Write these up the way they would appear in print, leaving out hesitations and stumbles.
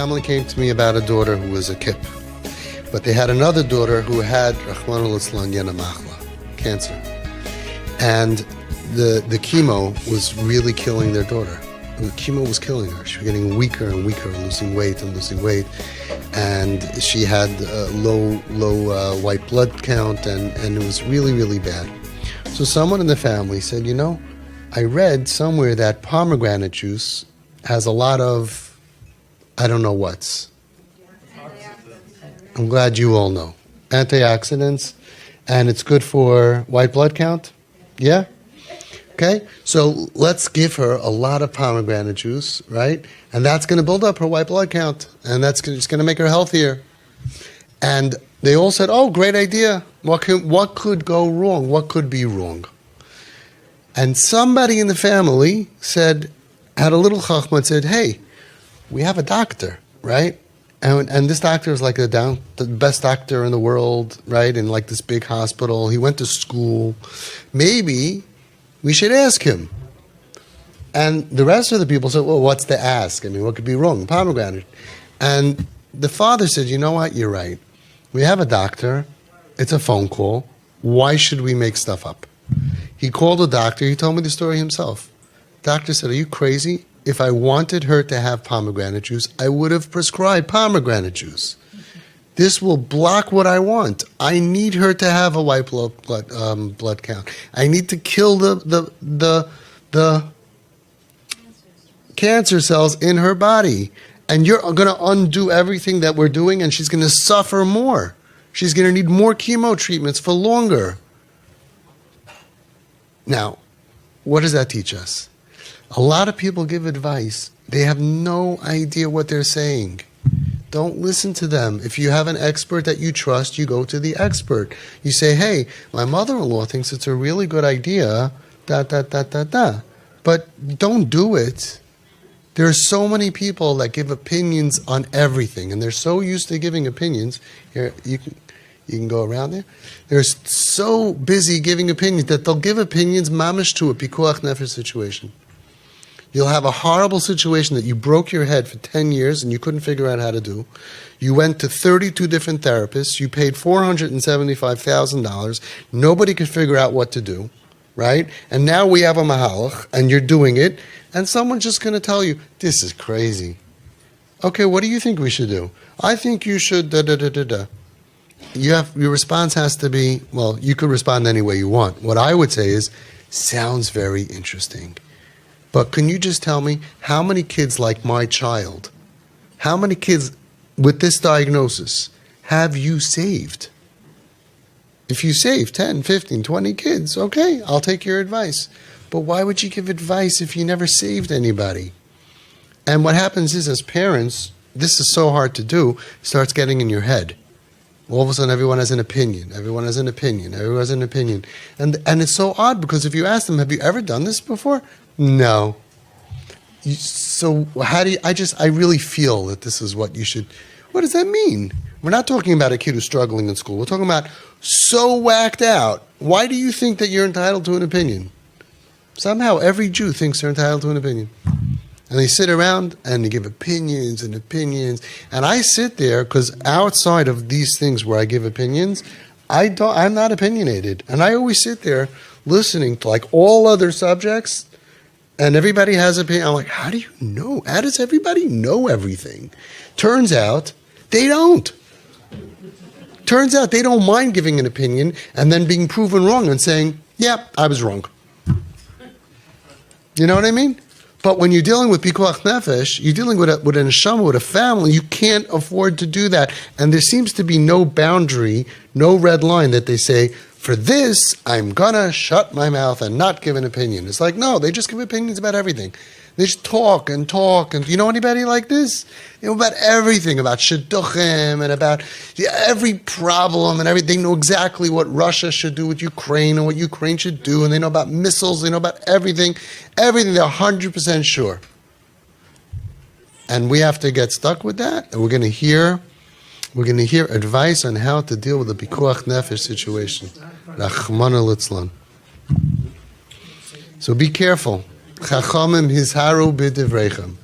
family came to me about a daughter who was a kip. But they had another daughter who had Rachmana litzlan Yena Machla, cancer. And the chemo was really killing their daughter. The chemo was killing her. She was getting weaker and weaker, losing weight. And she had low white blood count, and it was really, really bad. So someone in the family said, I read somewhere that pomegranate juice has a lot of, I don't know what's. I'm glad you all know. Antioxidants, and it's good for white blood count? Yeah? Okay, so let's give her a lot of pomegranate juice, right? And that's going to build up her white blood count, and that's just going to make her healthier. And they all said, oh, great idea. What could go wrong? What could be wrong? And somebody in the family had a little chachma and said, hey, we have a doctor, right? And this doctor is like the best doctor in the world, right? In like this big hospital. He went to school. Maybe we should ask him. And the rest of the people said, well, what's to ask? I mean, what could be wrong? Pomegranate. And the father said, you know what? You're right. We have a doctor. It's a phone call. Why should we make stuff up? He called the doctor. He told me the story himself. Doctor said, are you crazy? If I wanted her to have pomegranate juice, I would have prescribed pomegranate juice. This will block what I want. I need her to have a white blood count. I need to kill the cancer cells in her body. And you're going to undo everything that we're doing, and she's going to suffer more. She's going to need more chemo treatments for longer. Now, what does that teach us? A lot of people give advice. They have no idea what they're saying. Don't listen to them. If you have an expert that you trust, you go to the expert. You say, hey, my mother-in-law thinks it's a really good idea, But don't do it. There are so many people that give opinions on everything, and they're so used to giving opinions. Here, you can go around there. They're so busy giving opinions that they'll give opinions mamish to a pikuach nefesh situation. You'll have a horrible situation that you broke your head for 10 years and you couldn't figure out how to do. You went to 32 different therapists. You paid $475,000. Nobody could figure out what to do, right? And now we have a mahalach, and you're doing it, and someone's just going to tell you, this is crazy. Okay, what do you think we should do? I think you should da-da-da-da-da. Your response has to be, well, you could respond any way you want. What I would say is, sounds very interesting. But can you just tell me how many kids like my child, how many kids with this diagnosis have you saved? If you save 10, 15, 20 kids, okay, I'll take your advice. But why would you give advice if you never saved anybody? And what happens is, as parents, this is so hard to do, it starts getting in your head. All of a sudden, everyone has an opinion. Everyone has an opinion. Everyone has an opinion. And it's so odd, because if you ask them, have you ever done this before? No. So how do you, I really feel that this is what you should, what does that mean? We're not talking about a kid who's struggling in school. We're talking about so whacked out. Why do you think that you're entitled to an opinion? Somehow every Jew thinks they're entitled to an opinion. And they sit around and they give opinions and opinions. And I sit there, because outside of these things where I give opinions, I'm not opinionated. And I always sit there listening to like all other subjects, and everybody has an opinion. I'm like, how do you know? How does everybody know everything? Turns out they don't. Turns out they don't mind giving an opinion and then being proven wrong and saying, yeah, I was wrong. You know what I mean? But when you're dealing with pikuach nefesh, you're dealing with a neshama, with a family, you can't afford to do that. And there seems to be no boundary, no red line that they say, for this, I'm gonna shut my mouth and not give an opinion. It's like, no, they just give opinions about everything. They just talk, and you know anybody like this? You know about everything, about shidduchim, and about every problem and everything. They know exactly what Russia should do with Ukraine and what Ukraine should do, and they know about missiles, they know about everything. Everything, they're 100% sure. And we have to get stuck with that, and we're going to hear advice on how to deal with the pikuach nefesh situation. Rachmana litzlan. So be careful. Chachamim hizharu b'divrechem.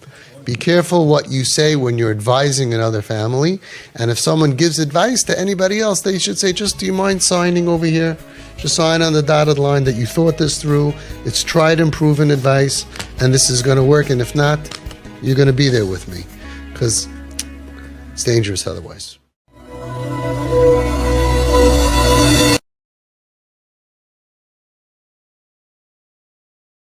Be careful what you say when you're advising another family. And if someone gives advice to anybody else, they should say, just do you mind signing over here? Just sign on the dotted line that you thought this through. It's tried and proven advice, and this is going to work. And if not, you're going to be there with me, because it's dangerous otherwise.